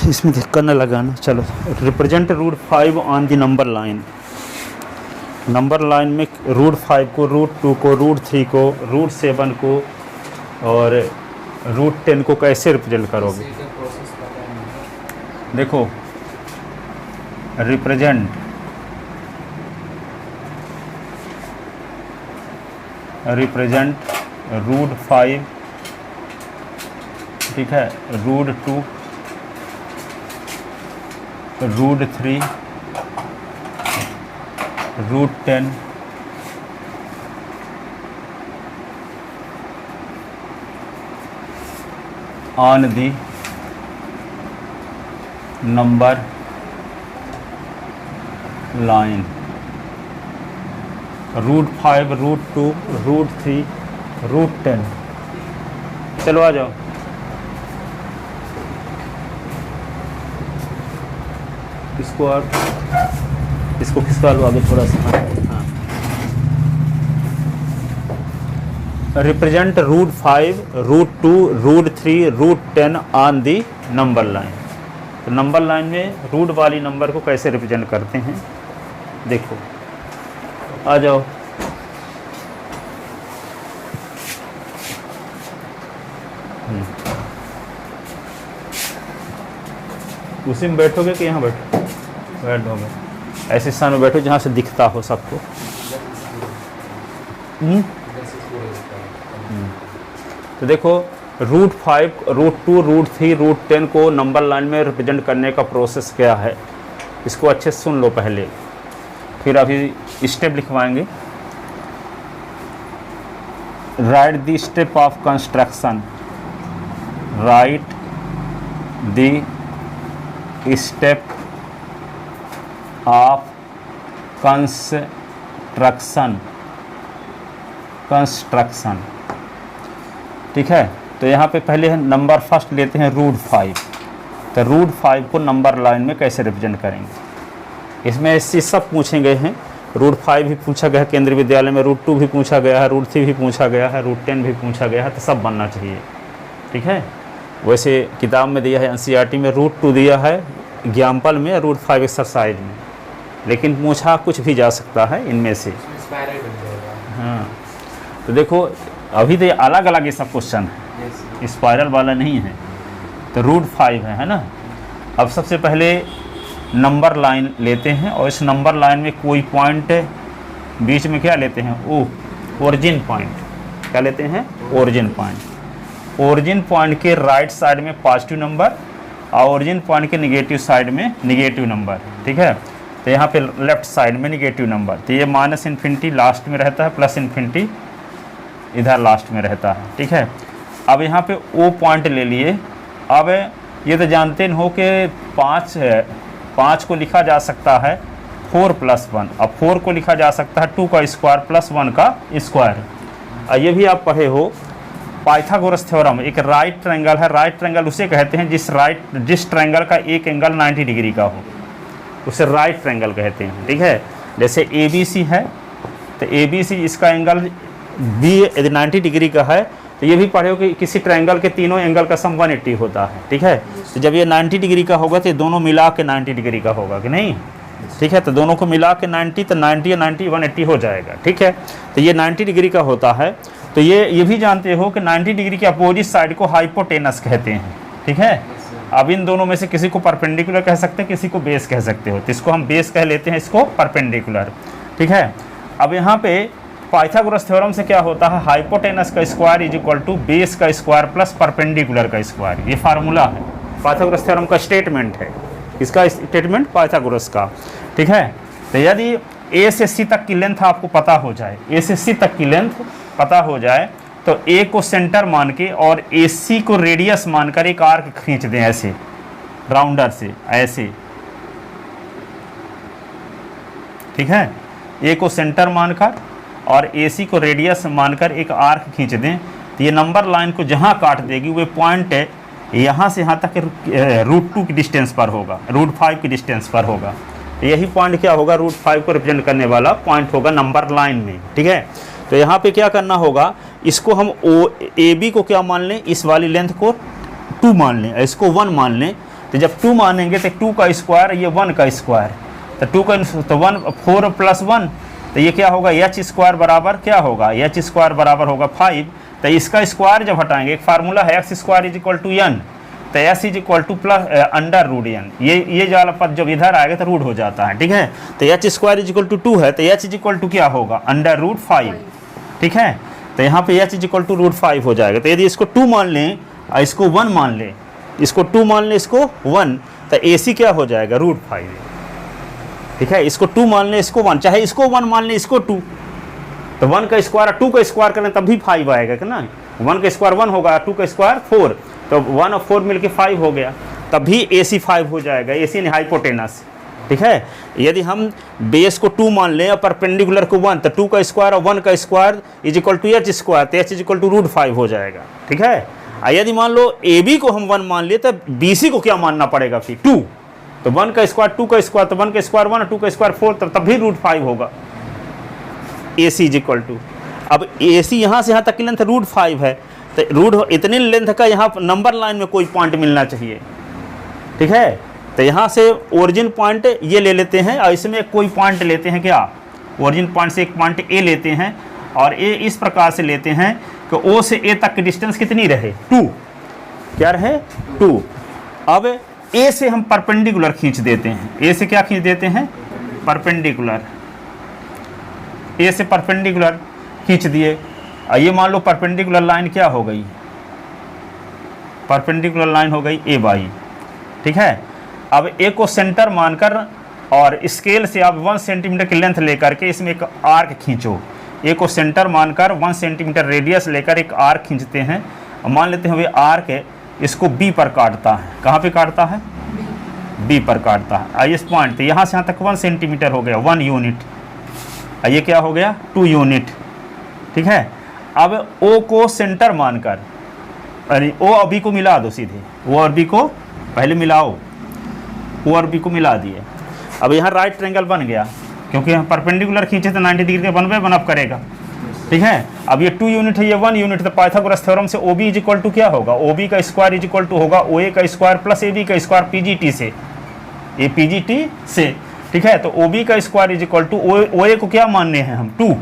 इसमें धक्का न लगाना। चलो, represent root 5 on the number line. Number line में रूट 5 को, रूट 2 को, रूट 3 को, रूट 7 को और रूट 10 को कैसे रिप्रेजेंट करोगे? देखो, रिप्रेजेंट रूट 5, ठीक है, root 2, root 3, root 10, on the number line. Root 5, root 2, root 3, root 10। चलो आ जाओ। इसको और इसको खिसका लो आगे थोड़ा सा। हाँ, represent root 5, root 2, root 3, root 10 on the number line. तो नंबर लाइन में रूट वाली नंबर को कैसे रिप्रेजेंट करते हैं, देखो, आ जाओ। उसी में बैठोगे कि यहाँ बैठोगे? ऐसे स्थान में बैठो जहाँ से दिखता हो सबको। तो देखो, रूट 5, रूट 2, रूट 3, रूट 10 को नंबर लाइन में रिप्रेजेंट करने का प्रोसेस क्या है, इसको अच्छे से सुन लो पहले, फिर अभी स्टेप लिखवाएंगे। Write the step of construction. Write the step of construction, ठीक है। तो यहाँ पे पहले नंबर फर्स्ट लेते हैं रूट 5। तो रूट 5 को नंबर लाइन में कैसे रिप्रेजेंट करेंगे, इसमें ऐसे सब पूछे गए हैं। रूट 5 भी पूछा गया है केंद्रीय विद्यालय में, रूट 2 भी पूछा गया है, रूट 3 भी पूछा गया है, रूट 10 भी पूछा गया है, तो सब बनना चाहिए, ठीक है। वैसे किताब में दिया है एनसीईआरटी में रूट 2 दिया है, एग्जाम्पल में रूट 5 एक्सरसाइज में, लेकिन पूछा कुछ भी जा सकता है इनमें से। हाँ, तो देखो अभी तो अलग अलग ये सब क्वेश्चन है, स्पाइरल वाला नहीं है। तो रूट 5 है ना। अब सबसे पहले नंबर लाइन लेते हैं और इस नंबर लाइन में कोई पॉइंट बीच में क्या लेते हैं, ओरिजिन पॉइंट। क्या लेते हैं? Origin point. ओरिजिन पॉइंट के राइट साइड में पॉजिटिव नंबर और ओरिजिन पॉइंट के निगेटिव साइड में निगेटिव नंबर, ठीक है। तो यहाँ पे लेफ्ट साइड में निगेटिव नंबर, तो ये -इन्फिनिटी लास्ट में रहता है, +इन्फिनिटी इधर लास्ट में रहता है, ठीक है। अब यहाँ पे ओ पॉइंट ले लिए। अब ये तो जानते हो कि 5 को लिखा जा सकता है 4 + 1, अब 4 को लिखा जा सकता है 2 का स्क्वायर + 1 का स्क्वायर। और ये भी आप पढ़े हो पाइथागोरस थ्योरम। एक राइट ट्रायंगल है, राइट ट्रायंगल उसे कहते हैं जिस ट्रायंगल का एक एंगल 90 डिग्री का हो, उसे राइट ट्रायंगल कहते हैं, ठीक है। जैसे ABC है, तो ABC इसका एंगल B यदि 90 डिग्री का है, तो ये भी पढ़े हो कि किसी ट्रायंगल के तीनों एंगल का सम 180 होता है, ठीक है। तो जब ये 90 डिग्री का होगा तो ये दोनों मिला के 90 डिग्री का होगा कि नहीं, ठीक है। तो दोनों को मिला के 90, तो 90 या 90 180 हो जाएगा, ठीक है। तो ये 90 डिग्री का होता है। तो ये भी जानते हो कि 90 डिग्री के अपोजिट साइड को हाइपोटेनस कहते हैं, ठीक है। अब इन दोनों में से किसी को परपेंडिकुलर कह सकते हैं, किसी को बेस कह सकते हो, तो इसको हम बेस कह लेते हैं, इसको परपेंडिकुलर, ठीक है। अब यहाँ पे पाइथागोरस थ्योरम से क्या होता है, हाइपोटेनस का square is equal to base का स्क्वायर प्लस परपेंडिकुलर का स्क्वायर। ये फार्मूला है, पाइथागोरस थ्योरम का स्टेटमेंट है। इसका स्टेटमेंट पाइथागोरस का, ठीक है। तो यदि ए से सी तक की लेंथ आपको पता हो जाए, ए से सी तक की लेंथ पता हो जाए, तो ए को सेंटर मान के और ए सी को रेडियस मानकर एक आर्क खींच दें ऐसे राउंडर से, ऐसे, ठीक है। ए को सेंटर मानकर और ए सी को रेडियस मानकर एक आर्क खींच दें, तो ये नंबर लाइन को जहाँ काट देगी वो पॉइंट है यहाँ से यहाँ तक रूट 2 की डिस्टेंस पर होगा, रूट 5 की डिस्टेंस पर होगा। यही पॉइंट क्या होगा, रूट 5 को रिप्रेजेंट करने वाला पॉइंट होगा नंबर लाइन में, ठीक है। तो यहाँ पे क्या करना होगा, इसको हम ए बी को क्या मान लें, इस वाली लेंथ को 2 मान लें, इसको 1 मान लें। तो जब 2 मानेंगे तो 2 का स्क्वायर, ये 1 का स्क्वायर, तो 2 का तो 1 4 + 1, तो ये क्या होगा, एच स्क्वायर बराबर क्या होगा, एच स्क्वायर बराबर होगा 5। तो इसका स्क्वायर जब हटाएंगे, एक फार्मूला है x square is equal to n, तो s is equal to plus under root n, ये वाला पद जब इधर आएगा तो रूट हो जाता है, ठीक है। तो H square is equal to 2 है, तो एच इज इक्वल टू क्या होगा, अंडर रूट 5, ठीक है। तो यहाँ पे H is equal to root 5 हो जाएगा। तो यदि इसको 2 मान लें और इसको 1 मान लें, इसको 2 मान लें, इसको 1, तो ए सी क्या हो जाएगा, रूट 5, ठीक है। इसको 2 मान लें, इसको 1, चाहे इसको 1 मान लें, इसको 2, तो 1 का स्क्वायर 2 का स्क्वायर करें तब भी 5 आएगा कि ना, 1 का स्क्वायर 1 होगा, 2 का स्क्वायर 4, तो 1 और 4 मिलके 5 हो गया, तब भी ए सी 5 हो जाएगा, ए सी यानी हाइपोटेनस, ठीक है। यदि हम बेस को 2 मान लें और परपेंडिकुलर को 1, तो 2 का स्क्वायर और 1 का square is equal to h square, तो h is equal to root 5 हो जाएगा, ठीक है। यदि मान लो ए बी को हम 1 मान लिए, तो बी सी को क्या मानना पड़ेगा फिर, 2, तो 1 का स्क्वायर 2 का स्क्वायर, तो 1 का स्क्वायर 1, 2 का स्क्वायर 4, तब भी रूट 5 होगा, ए सी इज इक्वल टू। अब ए सी यहाँ से यहाँ तक की लेंथ रूट 5 है, तो रूट इतनी लेंथ का यहाँ नंबर लाइन में कोई पॉइंट मिलना चाहिए, ठीक है। तो यहाँ से ओरिजिन पॉइंट ये ले लेते हैं और इसमें कोई पॉइंट लेते हैं, क्या ओरिजिन पॉइंट से एक पॉइंट ए लेते हैं, और ए इस प्रकार से लेते हैं कि ओ से ए तक की डिस्टेंस कितनी रहे, 2, क्या रहे, 2। अब ए से हम परपेंडिकुलर खींच देते हैं, ए से क्या खींच देते हैं, परपेंडिकुलर, ए से परपेंडिकुलर खींच दिए। ये मान लो परपेंडिकुलर लाइन क्या हो गई, परपेंडिकुलर लाइन हो गई ए बाई, ठीक है। अब ए को सेंटर मानकर और स्केल से आप 1 सेंटीमीटर की लेंथ लेकर के इसमें एक आर्क खींचो, ए को सेंटर मानकर 1 सेंटीमीटर रेडियस लेकर एक आर्क खींचते हैं, और मान लेते हैं वे आर्क है इसको बी पर काटता है, कहाँ पे काटता है, बी पर काटता है। आई इस पॉइंट, तो यहाँ से यहाँ तक 1 सेंटीमीटर हो गया, 1 यूनिट, ये क्या हो गया, 2 यूनिट, ठीक है। अब ओ को सेंटर मानकर, अरे ओ और बी को मिला दो सीधे, ओ और बी को पहले मिलाओ, ओ और बी को मिला दिए। अब यहाँ राइट ट्रायंगल बन गया, क्योंकि हम परपेंडिकुलर खींचे तो 90 डिग्री का वन अप करेगा, ठीक है। अब ये 2 यूनिट है, ये 1 यूनिट, तो पाइथागोरस थ्योरम से O B is equal to क्या होगा, ओ बी का स्क्वायर इज इक्वल टू होगा ओ ए का स्क्वायर प्लस ए बी का स्क्वायर पीजीटी से, ये पीजीटी से, ठीक है। तो ओ बी का square is equal to O A को क्या मानने हैं हम, 2,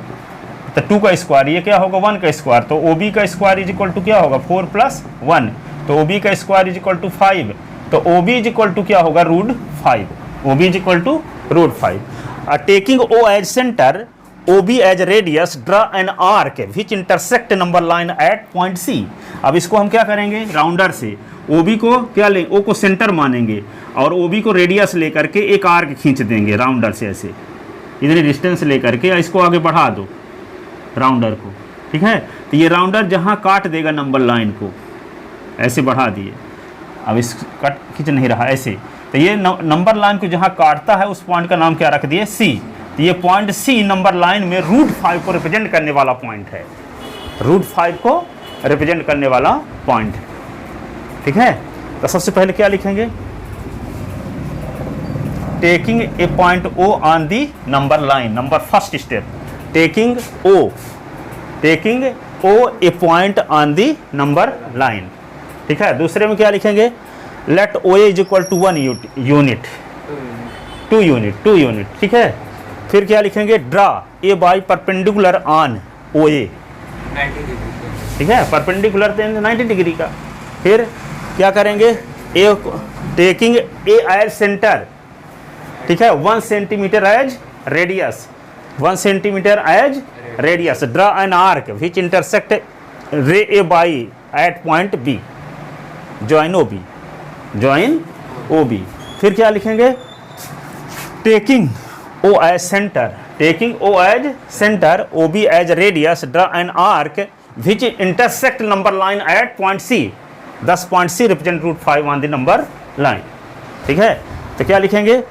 तो 2 का स्क्वायर, ये क्या होगा 1 का स्क्वायर, तो ओ बी का स्क्वायर इज इक्वल टू क्या होगा 4 + 1, तो ओ बी का स्क्वायर इज इक्वल टू 5, तो O B is equal to क्या होगा root 5, O B is equal to root 5। Taking O as centre, O B as radius, draw an arc which intersect number line at point C. अब इसको हम क्या करेंगे, rounder से O B को क्या लें, ओ को सेंटर मानेंगे और ओ बी को रेडियस लेकर के एक आर्क खींच देंगे राउंडर से, ऐसे इतनी डिस्टेंस लेकर के इसको आगे बढ़ा दो राउंडर को, ठीक है। तो ये राउंडर जहाँ काट देगा नंबर लाइन को, ऐसे बढ़ा दिए, अब इस कट खींच नहीं रहा ऐसे, तो ये नंबर लाइन को जहाँ काटता है उस पॉइंट का नाम क्या रख दिए, सी। तो ये पॉइंट सी नंबर लाइन में रूट 5 को रिप्रेजेंट करने वाला पॉइंट है, रूट 5 को रिप्रेजेंट करने वाला पॉइंट, ठीक है। तो सबसे पहले क्या लिखेंगे, taking a point O on the number line, number first step, taking O a point on the number line, ठीक है। दूसरे में क्या लिखेंगे, let O A is equal to 1 unit, 2 unit, ठीक है। फिर क्या लिखेंगे, draw A by perpendicular on O A, 90 degree, ठीक है, परपेंडिकुलर 90 डिग्री का। फिर क्या करेंगे, a taking A as centre, ठीक है, 1 centimetre as radius, 1 centimetre as radius, draw an arc which intersect ray A B at point B, join O B. फिर क्या लिखेंगे, taking O as centre, O B as radius, draw an arc which intersect number line at point C, 10 point C represent root 5 on the number line, ठीक है। तो क्या लिखेंगे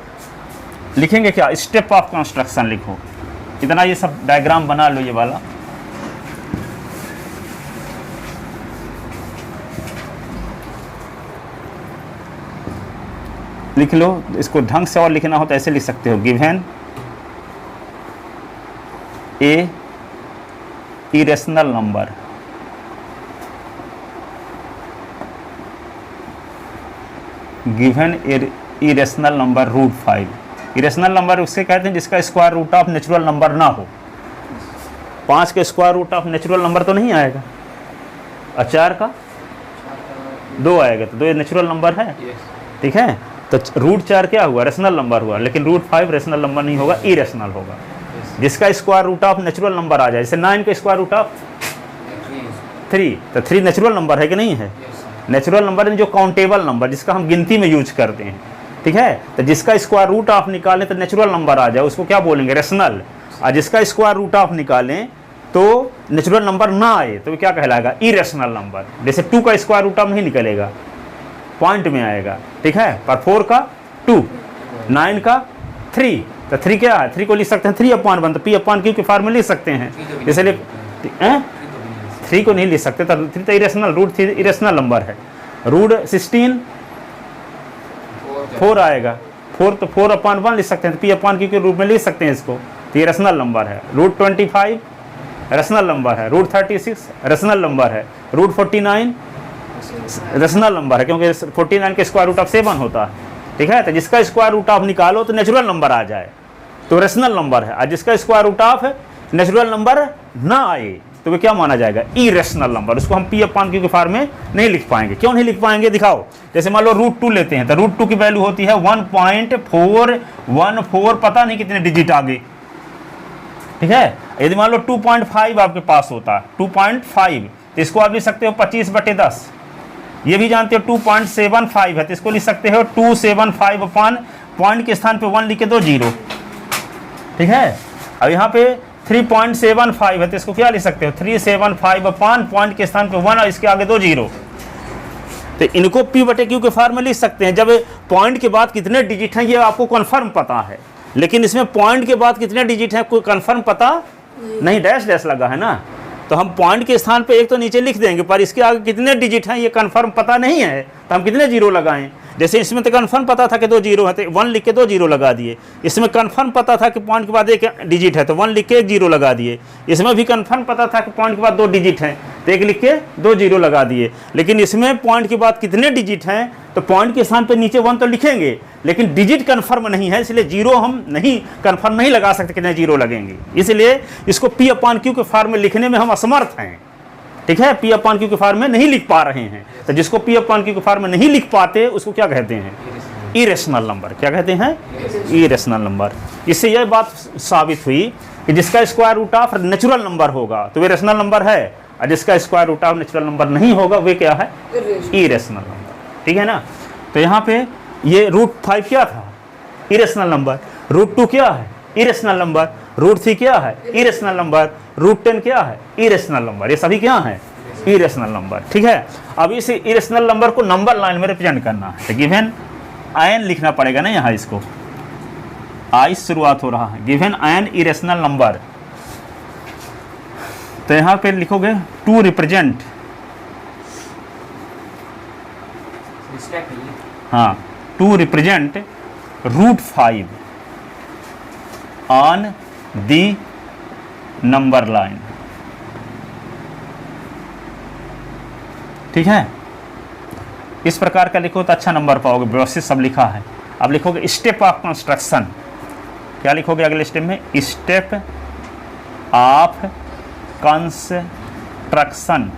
क्या, step of construction लिखो, इतना ये सब डायग्राम बना लो, ये वाला लिख लो। इसको ढंग से और लिखना हो तो ऐसे लिख सकते हो, given a irrational number, given irrational number root 5। Irrational number उससे कहते हैं जिसका square root of natural number ना हो। 5 का square root of natural number तो नहीं आएगा, और 4 का 2 आएगा, तो 2 नेचुरल नंबर है। ठीक है, तो रूट 4 क्या हुआ, रेशनल नंबर हुआ, लेकिन रूट 5 रेशनल नंबर नहीं होगा, इरेशनल होगा। जिसका square root of natural number आ जाए, जैसे 9 का स्क्वायर रूट ऑफ 3, तो 3 नेचुरल नंबर है कि नहीं है। नेचुरल नंबर जो काउंटेबल नंबर जिसका हम गिनती में यूज करते हैं। ठीक है, तो जिसका स्क्वायर रूट ऑफ निकालें तो नेचुरल नंबर आ जाए, उसको क्या बोलेंगे, रेशनल। और जिसका स्क्वायर रूट ऑफ निकालें तो नेचुरल नंबर ना आए तो क्या कहलाएगा, इरेशनल नंबर। जैसे 2 का स्क्वायर रूट ऑफ नहीं निकलेगा, पॉइंट में आएगा। ठीक है, पर 4 का 2, 9 का 3, तो 3 क्या है, 3 को लिख सकते हैं 3/1, तो P/Q के फॉर्म में लिख सकते हैं। इसलिए 3 को नहीं लिख सकते, तो 3 तो इरेशनल, रूट 3 इरेशनल नंबर है। रूट 16 4 आएगा, 4 तो 4/1 लिख सकते हैं, तो P/Q के रूप में लिख सकते हैं इसको, तो ये रेशनल नंबर है। रूट 25 रेशनल नंबर है, रूट 36 रेशनल नंबर है, रूट 49 रेशनल नंबर है, क्योंकि 49 के स्क्वायर रूट ऑफ 7 होता है। ठीक है, तो जिसका स्क्वायर रूट ऑफ निकालो तो नेचुरल नंबर आ जाए तो रेशनल नंबर है, और जिसका square root of natural number ना आए तो वे क्या माना जाएगा, इरेशनल नंबर। उसको हम P/Q के फॉर्म में नहीं लिख पाएंगे। क्यों नहीं लिख पाएंगे, दिखाओ। जैसे मान लो रूट 2 लेते हैं, तो रूट 2 की वैल्यू होती है 1.414, पता नहीं कितने डिजिट आगे। ठीक है, यदि मान लो 2.5 आपके पास होता है, 2.5, तो इसको आप लिख सकते हो 25/10। ये भी जानते हो 2.75 है, तो इसको लिख सकते हो 275 अपान पॉइंट के स्थान पे 1 लिख के दो 0। ठीक है, अब यहाँ पे 3.75 है, तो इसको क्या लिख सकते हो, 375 अपान पॉइंट के स्थान पे 1 और इसके आगे दो 0। तो इनको P/Q के फॉर्म में लिख सकते हैं। जब पॉइंट के बाद कितने डिजिट हैं ये आपको कन्फर्म पता है, लेकिन इसमें पॉइंट के बाद कितने डिजिट हैं कोई कन्फर्म पता नहीं, डैश डैश लगा है ना, तो हम पॉइंट के स्थान पे एक तो नीचे लिख देंगे, पर इसके आगे कितने डिजिट हैं ये कन्फर्म पता नहीं है, तो हम कितने 0 लगाएं। जैसे इसमें तो कन्फर्म पता था कि 2 0 है, तो 1 लिख के 2 0 लगा दिए। इसमें कन्फर्म पता था कि पॉइंट के बाद 1 डिजिट है, तो 1 लिख के 1 0 लगा दिए। इसमें भी कन्फर्म पता था कि पॉइंट के बाद 2 डिजिट हैं, तो 1 लिख के 2 0 लगा दिए। लेकिन इसमें पॉइंट के बाद कितने डिजिट हैं, तो पॉइंट के स्थान पर नीचे 1 तो लिखेंगे, लेकिन डिजिट कन्फर्म नहीं है, इसलिए 0 हम नहीं कन्फर्म नहीं लगा सकते कितने 0 लगेंगे। इसलिए इसको P/Q के फॉर्म में लिखने में हम असमर्थ हैं। ठीक है, P/Q के फॉर्म में नहीं लिख पा रहे हैं, तो जिसको P/Q के फॉर्म में नहीं लिख पाते उसको क्या कहते हैं, इरेशनल नंबर। क्या कहते हैं, इरेशनल नंबर। इससे यह बात साबित हुई कि जिसका square root of natural number होगा तो वे रेशनल नंबर है, और जिसका square root of natural number नहीं होगा वे क्या है, इरेशनल नंबर। ठीक है ना, तो यहाँ पे ये रूट 5 क्या था, इरेशनल नंबर। रूट 2 क्या है, इरेशनल नंबर। रूट 3 क्या है, इरेशनल नंबर। रूट 10 क्या है, इरेशनल नंबर। ये सभी क्या है, इरेशनल नंबर। ठीक है, अब इस इरेशनल नंबर को नंबर लाइन में रिप्रेजेंट करना है, तो गिवन n लिखना पड़ेगा ना, यहाँ इसको I शुरुआत हो रहा है, गिवन n इरेशनल नंबर। तो यहाँ पे लिखोगे टू रिप्रेजेंट, हाँ, to represent root 5 on the number line. ठीक है, इस प्रकार का लिखो तो अच्छा नंबर पाओगे। व्यवस्थित सब लिखा है। अब लिखोगे स्टेप ऑफ कंस्ट्रक्शन। क्या लिखोगे अगले स्टेप में, step of construction,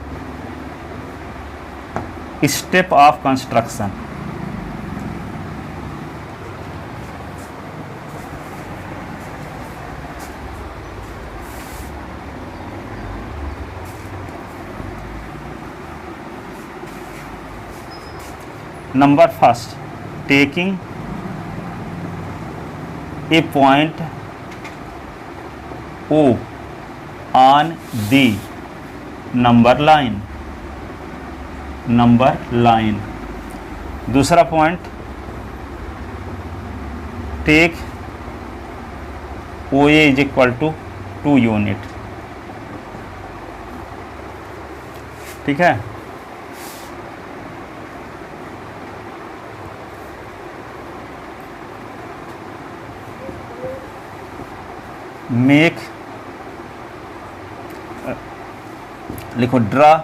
step of construction. Number first, taking a point O on the number line, दूसरा point, take OA is equal to 2 unit. ठीक है, मेक, लिखो draw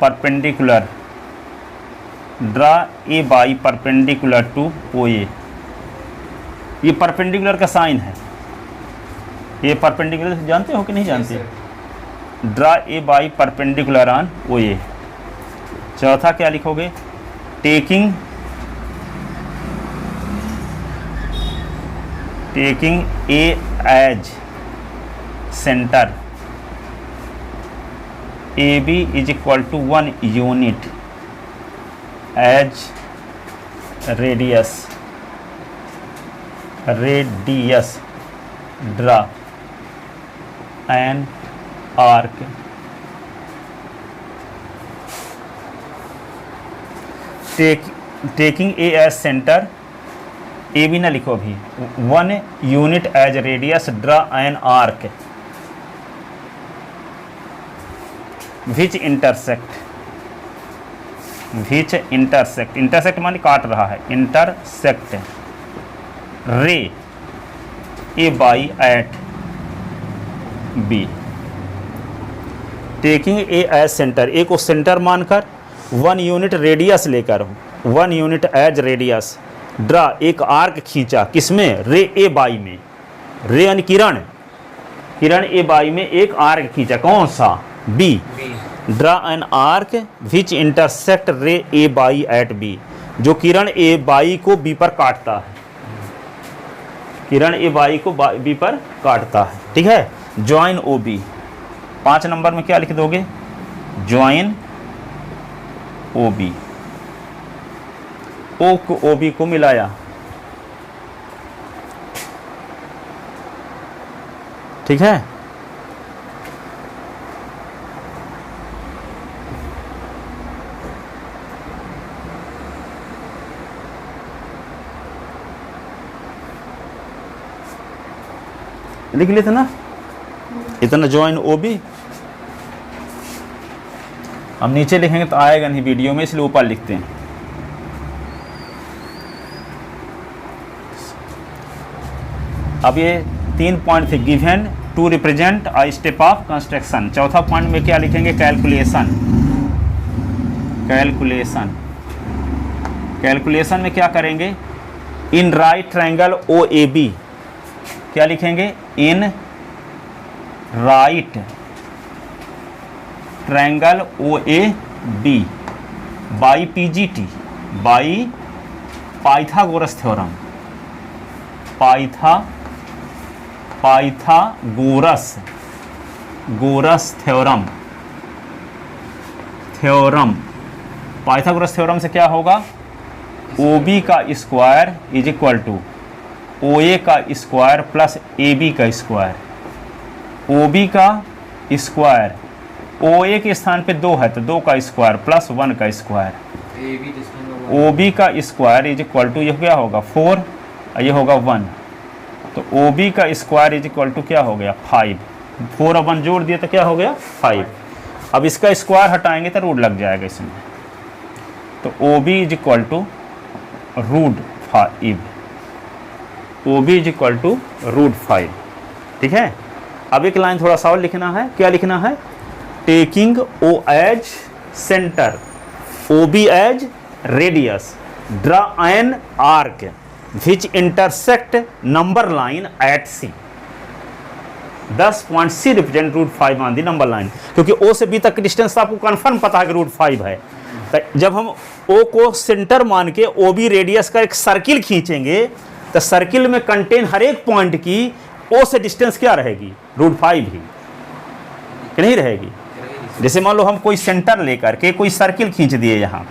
perpendicular draw A by perpendicular to O A. ये perpendicular का sign है, ये perpendicular जानते हो कि नहीं जानते? Draw A by perpendicular on O A. चौथा क्या लिखोगे? Taking A as centre A B is equal to 1 unit as radius draw an arc. Taking A as centre, A भी ना लिखो अभी, 1 unit as radius draw an arc which intersect माने काट रहा है, intersect ray A B at B. Taking A as centre, A को centre मानकर 1 यूनिट रेडियस लेकर 1 यूनिट एज रेडियस ड्रा एक आर्क खींचा, किसमें? रे ए बाई में। रे यानी किरण ए बाई में एक आर्क खींचा, कौन सा? B. Draw an arc which intersect ray A B at B, जो किरण ए बाई को बी पर काटता है, किरण ए बाई को बी पर काटता है। ठीक है। ज्वाइन ओ बी, 5 नंबर में क्या लिख दोगे? ज्वाइन ओ बी, ओ को ओ बी को मिलाया। ठीक है। लिख लेते ना इतना, ज्वाइन ओ बी। हम नीचे लिखेंगे तो आएगा नहीं वीडियो में, इसलिए ऊपर लिखते हैं। अब ये 3 पॉइंट थे, given to represent a step of construction. चौथा पॉइंट में क्या लिखेंगे? कैलकुलेशन में क्या करेंगे? In right triangle O A B, क्या लिखेंगे? In right triangle O A B by PGT, by Pythagoras theorem, Pythagoras theorem से क्या होगा? ओ बी का square is equal to O A का स्क्वायर प्लस ए बी का square. O B का square O A के स्थान पे 2 है तो 2 का स्क्वायर प्लस 1 का स्क्वायर। ओ बी का स्क्वायर इज इक्वल टू, ये क्या होगा? 4 और ये होगा 1, तो ओ बी का स्क्वायर इज इक्वल टू क्या हो गया? 5। 4 और 1 जोड़ दिए तो क्या हो गया? 5। अब इसका स्क्वायर हटाएंगे तो रूट लग जाएगा इसमें, तो O B is equal to root 5। O B is equal to root 5। ठीक है। अब एक लाइन थोड़ा सा और लिखना है, क्या लिखना है? Taking O as centre, O B as radius, draw an arc which intersect number line at C. 10 point C represent root 5 on the number line, क्योंकि ओ से बी तक की डिस्टेंस आपको कन्फर्म पता है कि रूट 5 है। तो जब हम ओ को सेंटर मान के ओ बी रेडियस का एक सर्किल खींचेंगे तो सर्किल में कंटेन हर एक पॉइंट की ओ से डिस्टेंस क्या रहेगी? रूट 5 ही, कि नहीं रहेगी? जैसे मान लो हम कोई सेंटर लेकर के कोई सर्किल खींच दिए यहाँ,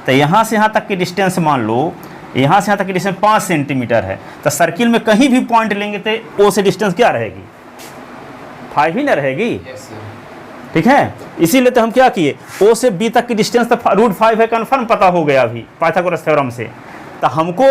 तो यहाँ से यहाँ तक की डिस्टेंस मान लो, यहाँ से यहाँ तक की डिस्टेंस 5 सेंटीमीटर है, तो सर्किल में कहीं भी पॉइंट लेंगे तो ओ से डिस्टेंस क्या रहेगी? 5 ही ना रहेगी। ठीक है। इसीलिए तो हम क्या किए, ओ से बी तक की डिस्टेंस तो रूट 5 है, कन्फर्म पता हो गया अभी पाइथागोरस थ्योरम से। तो हमको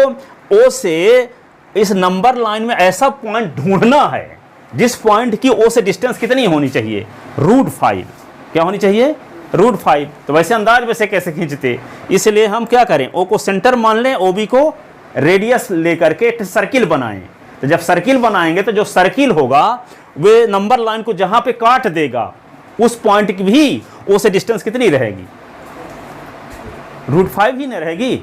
ओ से इस नंबर लाइन में ऐसा पॉइंट ढूंढना है जिस पॉइंट की ओ से डिस्टेंस कितनी होनी चाहिए? रूट 5। क्या होनी चाहिए? रूट 5। तो वैसे अंदाज वैसे कैसे खींचते, इसलिए हम क्या करें? ओ को सेंटर मान लें, ओ बी को रेडियस लेकर के एक सर्किल बनाएं। तो जब सर्किल बनाएंगे तो जो सर्किल होगा वे नंबर लाइन को जहां पे काट देगा उस पॉइंट की भी ओ से डिस्टेंस कितनी रहेगी? रूट 5 ही न रहेगी,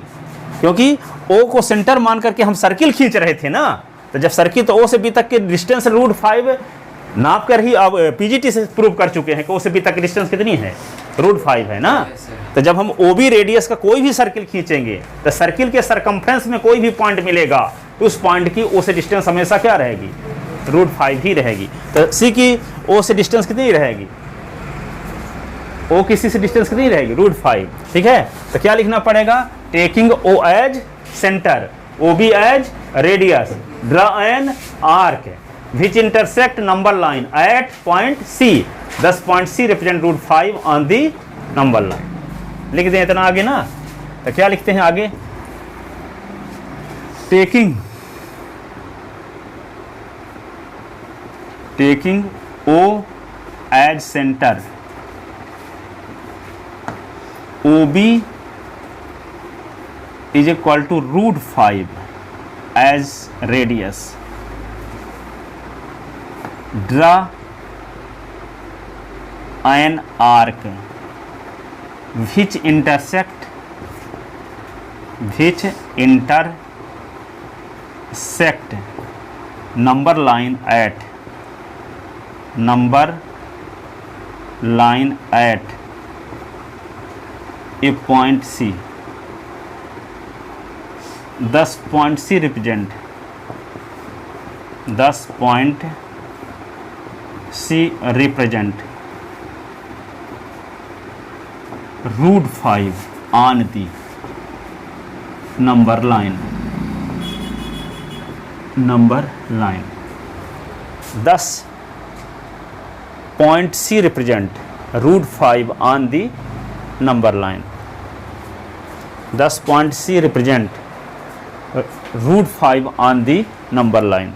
क्योंकि ओ को सेंटर मान करके हम सर्किल खींच रहे थे ना। तो जब सर्किल, तो ओ से बी तक के डिस्टेंस रूट 5 नाप कर ही अब पीजीटी से प्रूव कर चुके हैं कि ओ से बी तक की डिस्टेंस कितनी है, रूट 5 है ना। तो जब हम ओ बी रेडियस का कोई भी सर्किल खींचेंगे तो सर्किल के सरकमफ्रेंस में कोई भी पॉइंट मिलेगा तो उस पॉइंट की ओ से डिस्टेंस हमेशा क्या रहेगी, रूट 5 ही रहेगी। तो सी की ओ से डिस्टेंस कितनी रहेगी, ओ की सी से डिस्टेंस कितनी रहेगी, रूट 5। ठीक है, तो क्या लिखना पड़ेगा, taking O as centre, O B as radius, draw an arc which intersect number line at point C, thus point C represent root 5 on the number line। लिख दें इतना आगे ना। तो क्या लिखते हैं आगे, taking O as center, OB is equal to root 5 as radius, draw an arc which intersect number line at a point C, thus point C represent root 5 on the number line, thus point C represent root 5 on the number line, thus point C represent root 5 on the number line।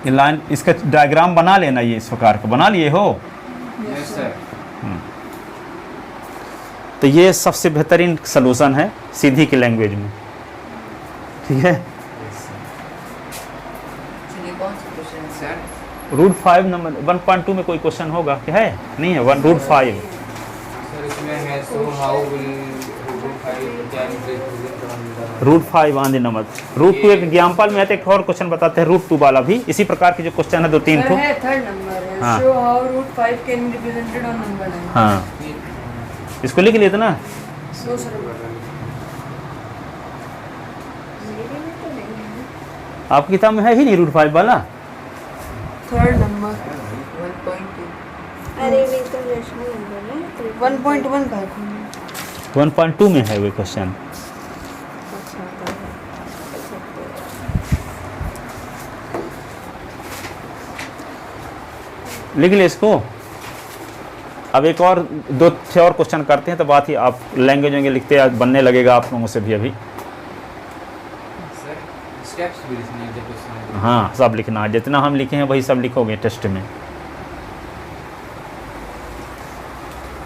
ये line, इसका diagram बना लेना, ये इस प्रकार का बना लिए हो। Yes sir. तो ये सबसे बेहतरीन सलूशन है सीधी की लैंग्वेज में। ठीक है, रूट 5 नंबर 1.2 में कोई क्वेश्चन होगा क्या, है नहीं है, रूट 5 सर इसमें है, so how will root 5 can represent root 5 on the number, root 2 एक एग्जांपल में है। तो एक और क्वेश्चन बताते हैं रूट 2 वाला भी, इसी प्रकार के जो क्वेश्चन है 2-3 सर ठो। है थर्ड नंबर है, हाँ। Show how root 5 can be represented on number line. हाँ, इसको लिख लिए थे ना। सो सर आपकी किताब में है ही नहीं रूट 5 वाला। थर्ड नंबर 1.2 अरे वे तो रेशनल नंबर है 1.1 का है। 1.2 में है वो क्वेश्चन। लिख ले इसको। अब एक और 2 और क्वेश्चन करते हैं तो बात ही आप लैंग्वेज में लिखते बनने लगेगा आप लोगों से भी अभी। सर स्टेप्स भी लिखने हैं क्वेश्चन। हाँ, सब लिखना है, जितना हम लिखे हैं वही सब लिखोगे टेस्ट में।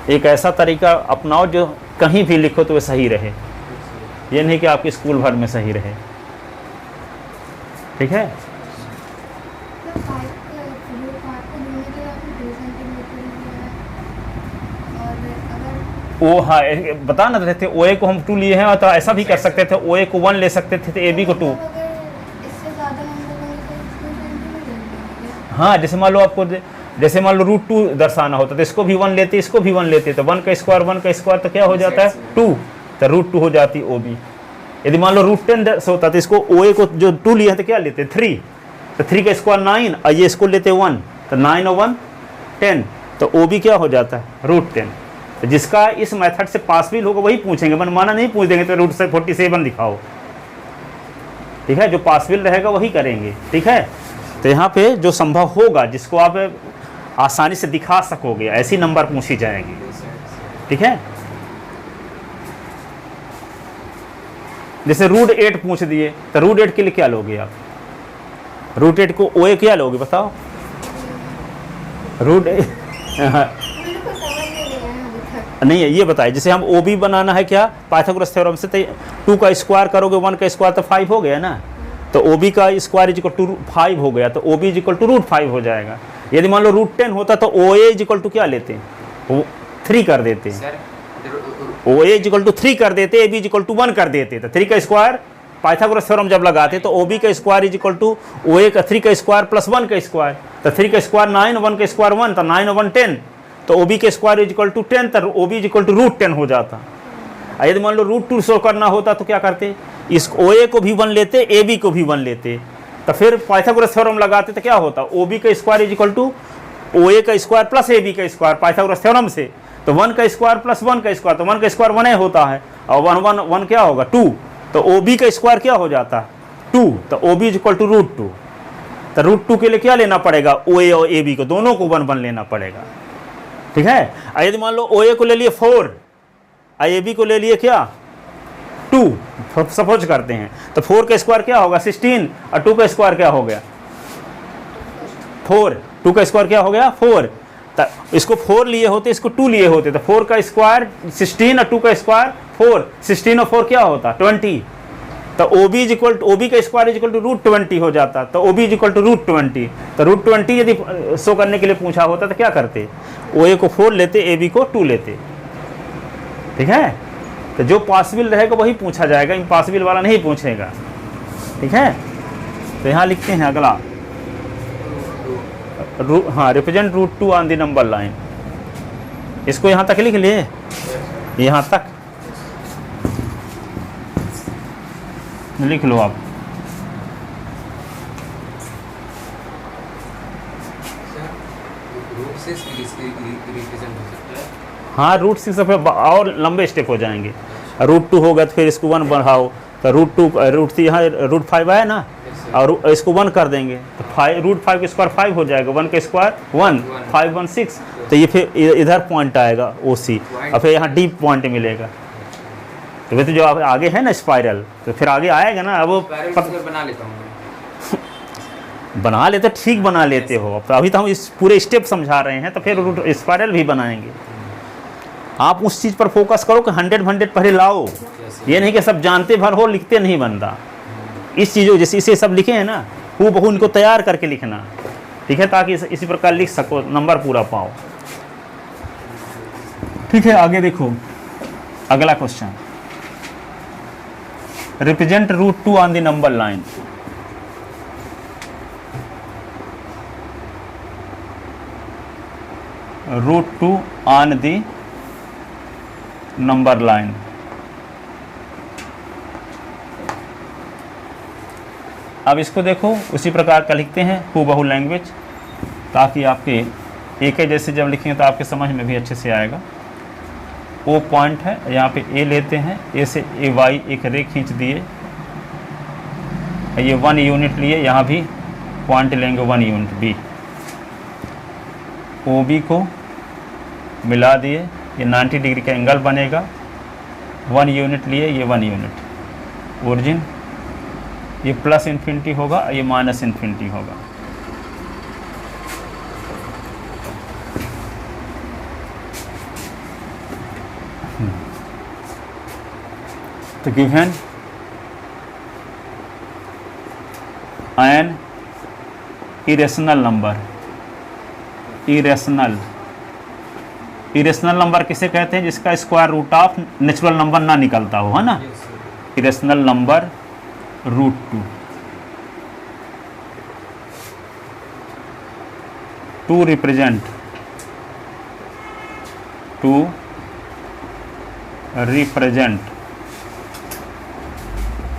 एक ऐसा तरीका अपनाओ जो कहीं भी लिखो तो वह सही रहे, ये नहीं कि आपके स्कूल भर में सही रहे। ठीक है, ओ हाँ, बता ना रहे थे ओ ए को हम 2 लिए हैं, तो ऐसा भी कर सकते थे, ओ ए को 1 ले सकते थे तो ए बी को 2। हाँ, जैसे मान लो आपको, जैसे मान लो रूट 2 दर्शाना होता तो इसको भी 1 लेते, इसको भी 1 लेते, तो 1 का स्क्वायर तो क्या हो जाता है 2, तो रूट 2 हो जाती ओ बी। यदि मान लो रूट 10 होता तो इसको ओ ए को जो 2 लिए हैं तो क्या लेते 3, तो 3 का स्क्वायर 9, और ये इसको लेते 1, तो 9 और 1 10, तो ओ बी क्या हो जाता है रूट 10। तो जिसका इस मेथड से पास भी होगा वही पूछेंगे, मनमाना नहीं पूछ देंगे तो रूट से 47 दिखाओ। ठीक है, जो पासविल रहेगा वही करेंगे। ठीक है, तो यहाँ पे जो संभव होगा जिसको आप आसानी से दिखा सकोगे ऐसी नंबर पूछी जाएगी। ठीक है, जैसे रूट 8 पूछ दिए तो रूट 8 के लिए क्या लोगे आप, रूट 8 को ओ ए क्या लोगे बताओ, रूट नहीं है, ये बताइए। जैसे हम ओ बी बनाना है क्या पाइथागोरस थ्योरम से, तो 2 का स्क्वायर करोगे 1 का स्क्वायर तो 5 हो गया ना, तो ओ बी का स्क्वायर इज इक्वल टू 5 हो गया, तो O B is equal to root 5 हो जाएगा। यदि मान लो रूट 10 होता तो O A is equal to क्या लेते हैं, वो 3 कर देते हैं। Sir O A equal to 3 कर देते, ए बी इक्वल टू 1 कर देते, तो 3 का स्क्वायर पाइथागोरस थ्योरम जब लगाते तो ओ बी का square is equal to O A का 3 का स्क्वायर प्लस 1 का स्क्वायर, तो 3 का स्क्वायर 9, 1 का स्क्वायर 1, तो 9 और 1 10, तो ओ बी का स्क्वायर इज इक्वल टू 10, तो O B is equal to √10 हो जाता। यदि मान लो √2 शो करना होता तो क्या करते, इस ओ ए को भी 1 लेते, ए बी को भी 1 लेते, तो फिर पाइथागोरस थ्योरम लगाते तो क्या होता, ओ बी का square is equal to O A का स्क्वायर प्लस ए बी का स्क्वायर पाइथागोरस थ्योरम से, तो 1 का स्क्वायर प्लस 1 का स्क्वायर, तो 1 का स्क्वायर 1 होता है, और 1 क्या होगा 2, तो ओ बी का स्क्वायर क्या हो जाता 2, तो O B is equal to √2, तो √2 के लिए क्या लेना पड़ेगा, ओ ए और ए बी को दोनों को 1 लेना पड़ेगा। ठीक है, यदि मान लो ओ ए को ले लिए 4 और ए बी को ले लिए क्या 2, सपोज करते हैं, तो 4 का स्क्वायर क्या होगा 16, और 2 का स्क्वायर क्या हो गया 4, 2 का स्क्वायर क्या हो गया 4, तो इसको 4 लिए होते, इसको 2 लिए होते, तो 4 का स्क्वायर 16 और 2 का स्क्वायर 4, 16 और 4 क्या होता 20, तो O B is equal to O B का स्क्वायर इज इक्वल टू √20 हो जाता, तो O B is equal to √20, तो √20 यदि शो करने के लिए पूछा होता तो क्या करते, ओ ए को 4 लेते, ए बी को 2 लेते। ठीक है, तो जो पॉसिबल रहेगा वही पूछा जाएगा, इम्पॉसिबल वाला नहीं पूछेगा। ठीक है, तो यहाँ लिखते हैं अगला, हाँ represent √2 on the number line, इसको यहाँ तक लिख लिए, यहाँ तक लिख लो आप। हाँ √6 पे और लंबे स्टेप हो जाएंगे, √2 होगा तो फिर इसको 1 बढ़ाओ, तो √3 यहाँ √5 है ना, और इसको 1 कर देंगे तो √5 का स्क्वायर 5 हो जाएगा, 1 का स्क्वायर 1, 5 1 6, तो ये फिर इधर पॉइंट आएगा OC, और फिर यहाँ डीप पॉइंट मिलेगा, तो वे तो जो आगे है ना स्पाइरल, तो फिर आगे आएगा ना। अब बना लेता हूँ, बना लेते ठीक बना लेते हो, तो अभी तो हम इस पूरे स्टेप समझा रहे हैं, तो फिर स्पाइरल भी बनाएंगे। आप उस चीज़ पर फोकस करो कि 100 पहले लाओ, ये नहीं कि सब जानते भर हो लिखते नहीं बनता। इस चीज़ों जैसे इसे सब लिखे हैं ना, वो बहु इनको तैयार करके लिखना, ठीक है, ताकि इसी प्रकार लिख सको, नंबर पूरा पाओ। ठीक है, आगे देखो अगला question, represent √2 on the number line. √2 on the number line, अब इसको देखो उसी प्रकार का लिखते हैं हूबहू लैंग्वेज, ताकि आपके एक जैसे जब लिखेंगे तो आपके समझ में भी अच्छे से आएगा। ओ पॉइंट है, यहाँ पे ए लेते हैं, ए से AY एक रे खींच दिए, ये 1 यूनिट लिए, यहाँ भी पॉइंट लेंगे 1 यूनिट B, OB को मिला दिए, ये 90 डिग्री का एंगल बनेगा, 1 यूनिट लिए, ये 1 यूनिट ओरिजिन, ये प्लस इन्फिनिटी होगा, ये माइनस इन्फिनिटी होगा। तो given an irrational number, irrational number किसे कहते हैं, जिसका square root of natural number ना निकलता हो, है ना, irrational number √2, to represent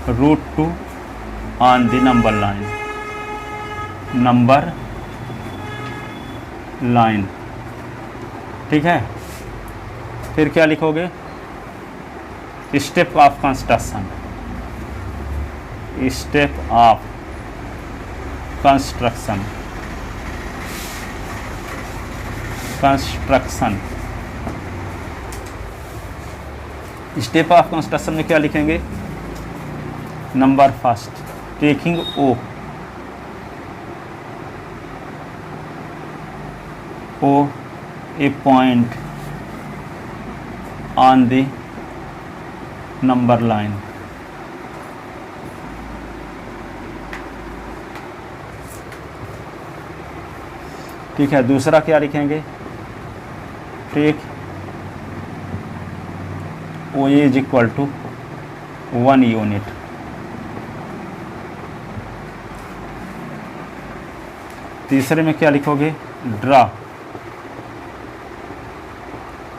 √2 on the number line, ठीक है। फिर क्या लिखोगे, step of construction, step of construction, step of construction में क्या लिखेंगे, number first taking O a point on the number line, ठीक है। दूसरा क्या लिखेंगे, take O A is equal to 1 unit. तीसरे में क्या लिखोगे, draw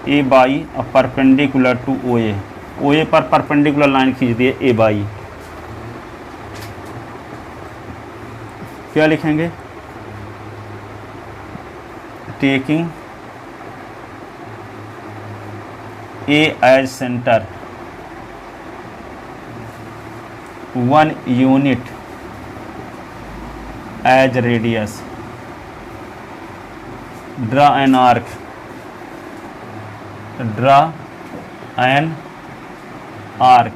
A by perpendicular to O A, O A पर परपेंडिकुलर लाइन खींच दिए ए बाई। क्या लिखेंगे, taking A as centre 1 unit as radius, draw an arc, draw an arc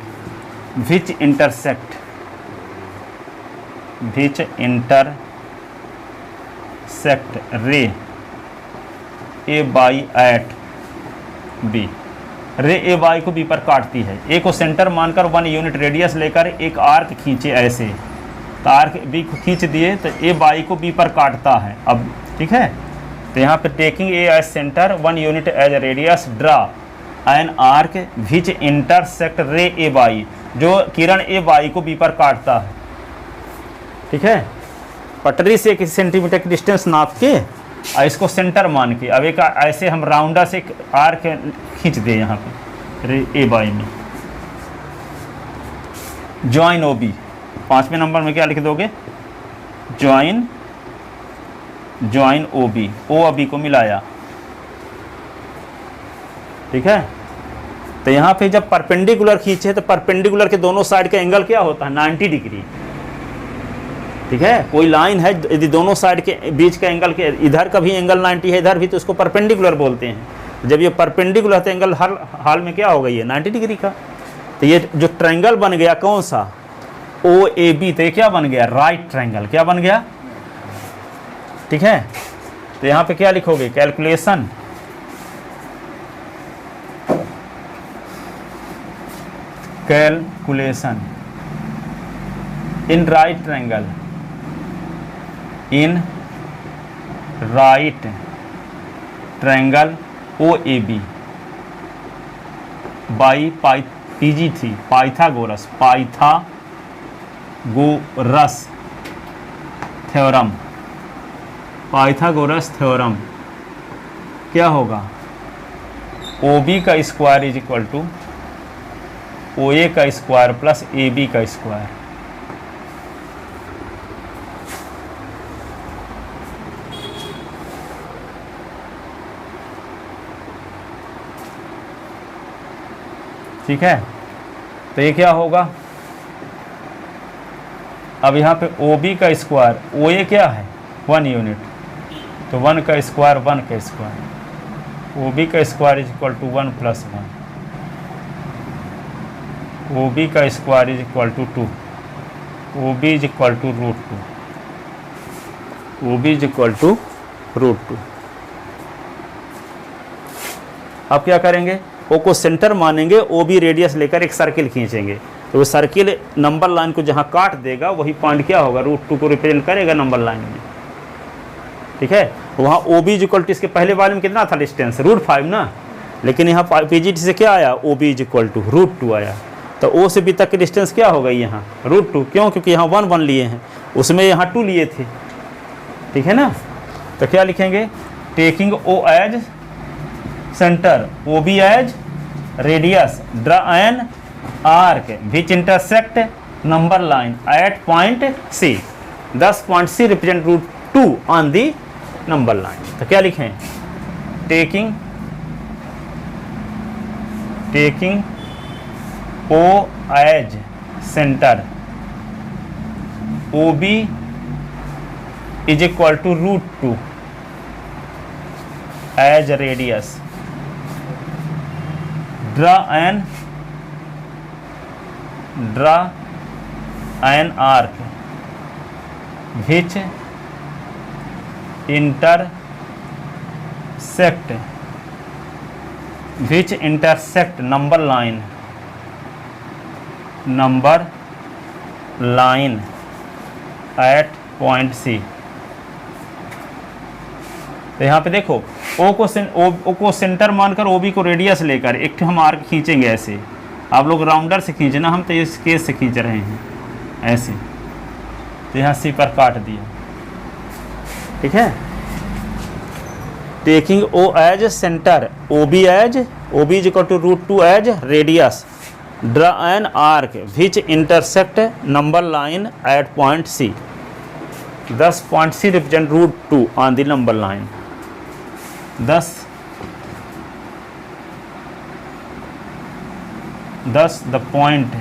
which intersect ray A B at B. रे A by को B पर काटती है, ए को सेंटर मानकर 1 यूनिट रेडियस लेकर एक आर्क खींचे ऐसे, तो आर्क बी को खींच दिए तो ए बाई को बी पर काटता है। अब ठीक है, तो यहाँ पे taking A as centre 1 unit as radius, draw an arc which intersect ray A by, जो किरण ए बाई को बी पर काटता है। ठीक है, पटरी से 1 सेंटीमीटर की डिस्टेंस नाप के और इसको सेंटर मान के अब एक ऐसे हम राउंडा से एक आर्क खींच दे यहाँ पे रे ए बाई में। ज्वाइन ओ बी, 5वें नंबर में क्या लिख दोगे, ज्वाइन ओ बी, ओ और बी को मिलाया। ठीक है, तो यहाँ पे जब परपेंडिकुलर खींचे तो परपेंडिकुलर के दोनों साइड का एंगल क्या होता है, 90 डिग्री। ठीक है, कोई लाइन है यदि दोनों साइड के बीच का एंगल के इधर का भी एंगल 90 है, इधर भी, तो उसको परपेंडिकुलर बोलते हैं। जब ये परपेंडिकुलर तो एंगल हर हाल में क्या होगा, ये 90 डिग्री का। तो ये जो ट्रायंगल बन गया कौन सा, ओ ए बी, तो ये क्या बन गया, राइट ट्रायंगल। क्या बन गया, ठीक है। तो यहाँ पे क्या लिखोगे, calculation in right triangle, in right triangle O A B by PG T Pythagoras theorem. Pythagoras theorem क्या होगा, ओ बी का square is equal to O A का स्क्वायर प्लस ए बी का स्क्वायर। ठीक है, तो ये क्या होगा, अब यहाँ पे ओ बी का स्क्वायर, ओ ए क्या है 1 यूनिट, तो 1 का स्क्वायर 1 का स्क्वायर, ओ बी का square is equal to 1 + 1, O B का square is equal to 2, O B is equal to √2, O B is equal to √2। अब क्या करेंगे, ओ को सेंटर मानेंगे, ओ बी रेडियस लेकर एक सर्किल खींचेंगे, तो वो सर्किल नंबर लाइन को जहाँ काट देगा वही पॉइंट क्या होगा, √2 को रिप्रेजेंट करेगा नंबर लाइन में। ठीक है, वहाँ ओ बी इक्वल टू, इसके पहले वाले में कितना था डिस्टेंस, √5 ना, लेकिन यहाँ पीजीटी से क्या आया, ओ बी इक्वल टू √2 आया, तो ओ से बी तक की डिस्टेंस क्या हो गई यहाँ √2, क्यों, क्योंकि यहाँ 1 1 लिए हैं, उसमें यहाँ 2 लिए थे। ठीक है ना, तो क्या लिखेंगे, taking O as centre, O B as radius, draw an arc which intersect number line at point C, 10 point C represent √2 on the number line. तो क्या लिखें, taking O as centre, O B is equal to √2 as radius, draw an arc which intersect number line at point C. तो यहाँ पे देखो ओ को centre मानकर O B को रेडियस लेकर एक हम आर्क खींचेंगे ऐसे। आप लोग राउंडर से खींचना, हम तो इस केस से खींच रहे हैं ऐसे। तो यहाँ सी पर काट दिया, ठीक है। Taking O as centre, O B is equal to √2 as radius, draw an arc which intersect number line at point C. Thus point C represent √2 on the number line. Thus the point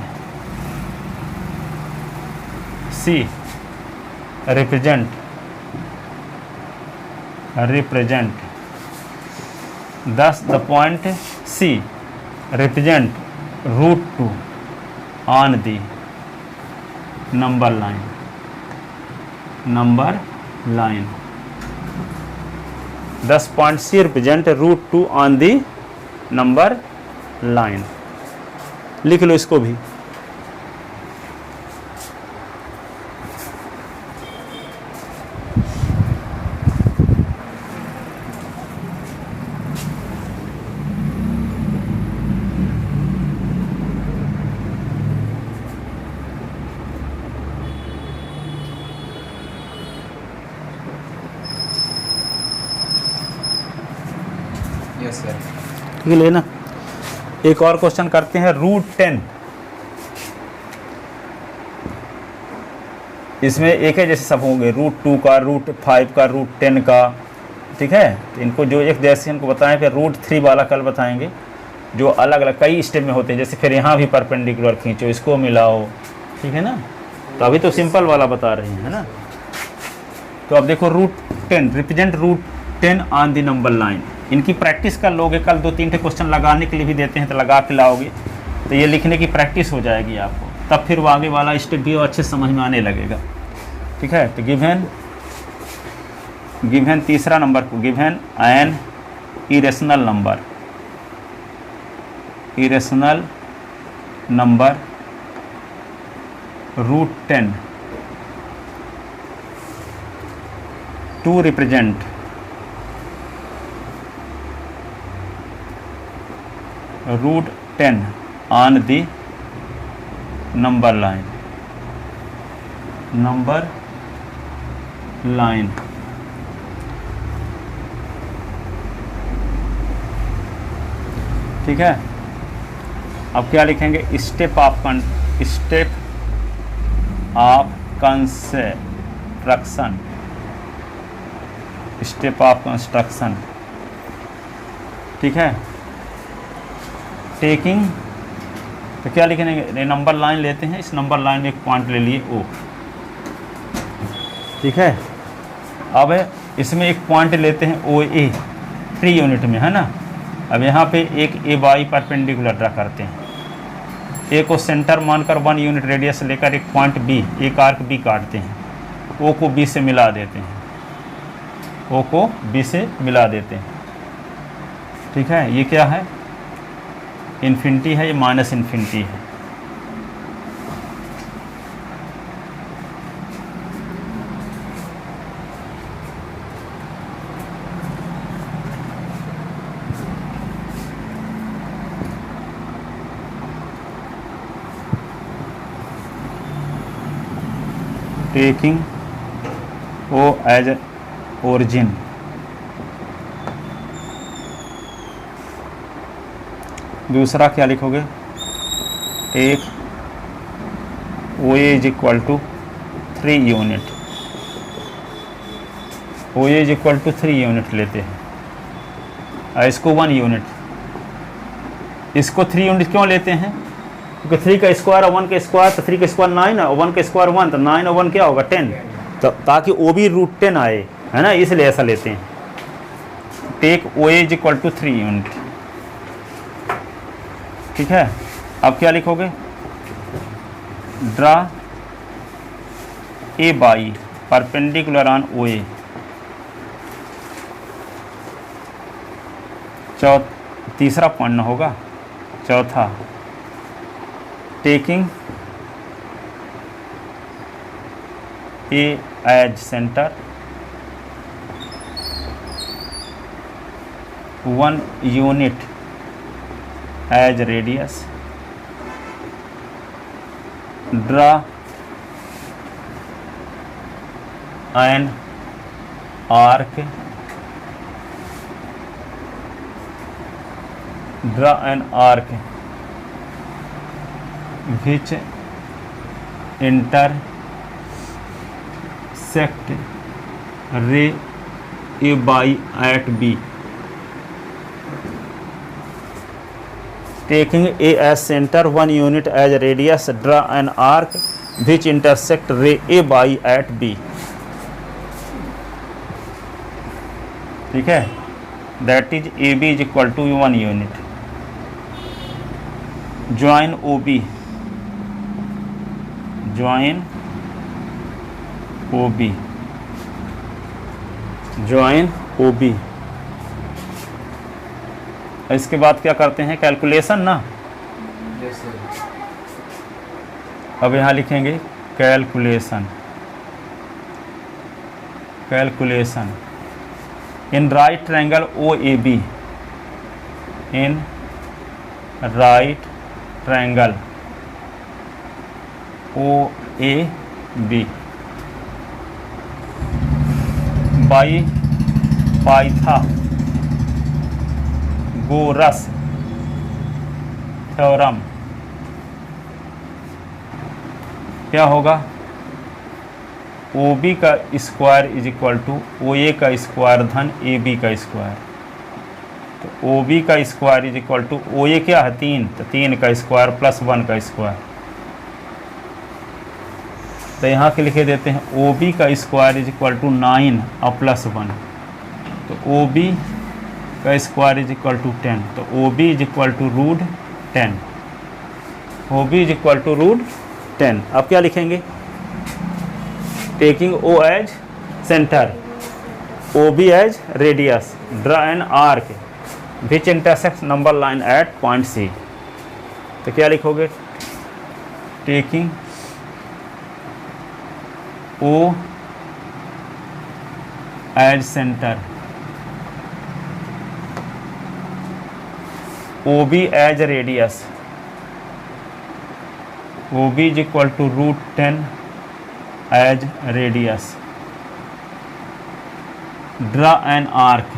C represent thus the point C represent √2 on the number line. Thus point C represent √2 on the number line. लिख लो इसको भी। Yes sir. ठीक है ना। एक और question करते हैं √10। इसमें एक है जैसे सब होंगे, √2 का, √5 का, √10 का, ठीक है। तो इनको जो एक जैसे हमको बताएं, फिर √3 वाला कल बताएंगे, जो अलग अलग कई स्टेप में होते हैं। जैसे फिर यहाँ भी परपेंडिकुलर खींचो, इसको मिलाओ, ठीक है ना। तो अभी तो सिंपल वाला बता रहे हैं, है ना। तो अब देखो √10 represent √10 on the number line. इनकी प्रैक्टिस कर लोगे, कल 2-3 क्वेश्चन लगाने के लिए भी देते हैं, तो लगा के लाओगे तो ये लिखने की प्रैक्टिस हो जाएगी आपको, तब फिर वो आगे वाला स्टेप भी अच्छे समझ में आने लगेगा, ठीक है। तो गिवन तीसरा नंबर को, given an irrational number √10 to represent √10 on the number line. ठीक है। अब क्या लिखेंगे, स्टेप ऑफ कंस्ट्रक्शन, ठीक है। टेकिंग, तो क्या लिखेंगे, नंबर लाइन लेते हैं, इस नंबर लाइन में एक पॉइंट ले लिए ओ, ठीक है। अब इसमें एक पॉइंट लेते हैं ओ ए 3 यूनिट में, है ना। अब यहाँ पे एक ए बाई परपेंडिकुलर ड्रा करते हैं, ए को सेंटर मानकर 1 यूनिट रेडियस लेकर एक पॉइंट बी, एक आर्क बी काटते हैं, ओ को बी से मिला देते हैं, ठीक है। ये क्या है, इन्फिनिटी है, ये माइनस इन्फिनिटी है। टेकिंग ओ एज ओरिजिन, दूसरा क्या लिखोगे, take O is equal to 3 unit, O is equal to 3 unit लेते हैं, और इसको 1 यूनिट। इसको 3 यूनिट क्यों लेते हैं, क्योंकि 3 का स्क्वायर और 1 का स्क्वायर, तो 3 का स्क्वायर 9 और 1 का स्क्वायर 1, तो 9 और 1 क्या होगा 10, तो ताकि ओ भी √10 आए, है ना, इसलिए ऐसा लेते हैं। Take O is equal to 3 unit, ठीक है। अब क्या लिखोगे, draw A by perpendicular on O A, तीसरा पॉइंट ना होगा, चौथा, taking A as centre 1 unit as radius, draw an arc, which intersect ray A by at B. Taking A as center, 1 unit as radius, draw an arc which intersect ray A by at B. ठीक है, that is AB is equal to 1 unit. Join OB, join OB, join OB. इसके बाद क्या करते हैं, calculation ना. Yes sir. अब यहाँ लिखेंगे calculation. Calculation in right triangle OAB, in right triangle OAB by Pythagoras theorem क्या होगा, OB का square is equal to OA का स्क्वायर धन AB का स्क्वायर. तो OB का square is equal to OA क्या है 3, तो 3 का स्क्वायर प्लस 1 का स्क्वायर. तो यहाँ के लिखे देते हैं OB का स्क्वायर इज इक्वल टू 9 और प्लस 1. तो OB का स्क्वायर इज इक्वल टू 10. तो OB is equal to root 10. OB is equal to root 10. अब क्या लिखेंगे, taking O as centre, OB as radius, draw an arc which intersect number line at point C. तो क्या लिखोगे, taking O as centre, OB as radius, OB is equal to root 10 as radius, draw an arc,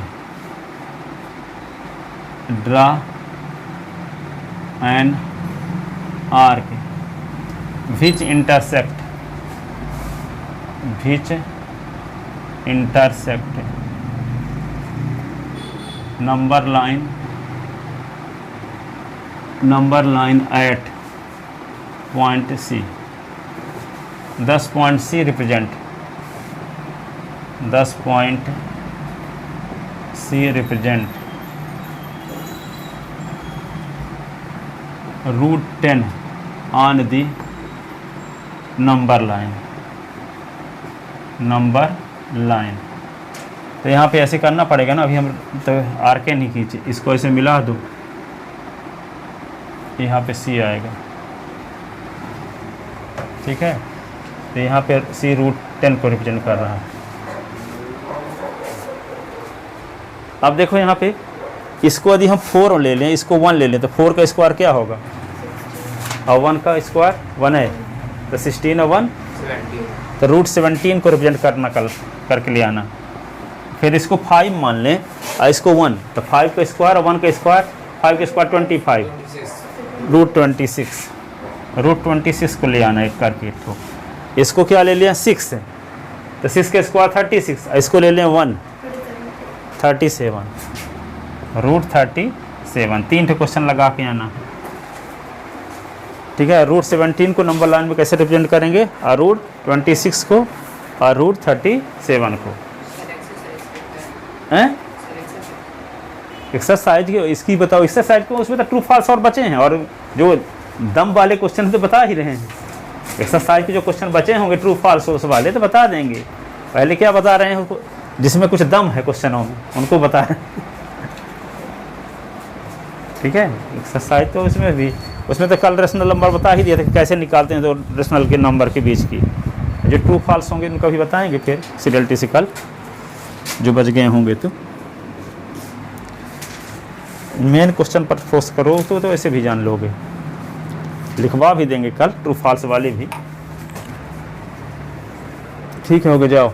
draw an arc which intersect number line at point C. 10 point C represent, 10 point C represent root 10 on the number line. तो यहाँ पे ऐसे करना पड़ेगा ना, अभी हम तो आर के नहीं खींचे, इसको ऐसे मिला दो, यहाँ पे C आएगा. ठीक है, तो यहाँ पे C रूट 10 को रिप्रेजेंट कर रहा है. अब देखो यहाँ पे इसको यदि हम 4 ले लें, इसको 1 ले लें, तो 4 का स्क्वायर क्या होगा, और 1 का स्क्वायर 1 है, तो 16 और 1 17. तो रूट 17 को रिप्रेजेंट करना करके ले आना. फिर इसको 5 मान लें और इसको 1, तो 5 का स्क्वायर और 1 का स्क्वायर, 5 का स्क्वायर 25, 26. रूट 26 को ले आना एक करके. तो इसको क्या ले लिया 6 है, तो 6 का स्क्वायर 36, इसको ले लें 1, 37, रूट 37. 3 क्वेश्चन लगा के आना. ठीक है, रूट 17 को नंबर लाइन में कैसे रिप्रेजेंट करेंगे, और रूट 26 को और रूट 37 को. हैं एक्सरसाइज की इसकी बताओ, एक्सरसाइज को उसमें तो ट्रू फॉल्स और बचे हैं, और जो दम वाले क्वेश्चन तो बता ही रहे हैं. एक्सरसाइज के जो क्वेश्चन बचे होंगे ट्रू फॉल्स उस वाले तो बता देंगे. पहले क्या बता रहे हैं, उसको जिसमें कुछ दम है क्वेश्चनों में उनको बता रहे हैं. ठीक है, एक्सरसाइज तो उसमें तो कल रेशनल नंबर बता ही दिया था कि कैसे निकालते हैं, तो रेशनल के नंबर के बीच की जो ट्रू फॉल्स होंगे उनका भी बताएंगे फिर सीरियलिटी से कल जो बच गए होंगे. तो मेन क्वेश्चन पर फोकस करो तो ऐसे भी जान लोगे, लिखवा भी देंगे कल ट्रू फॉल्स वाले भी। ठीक है, हो गए, जाओ।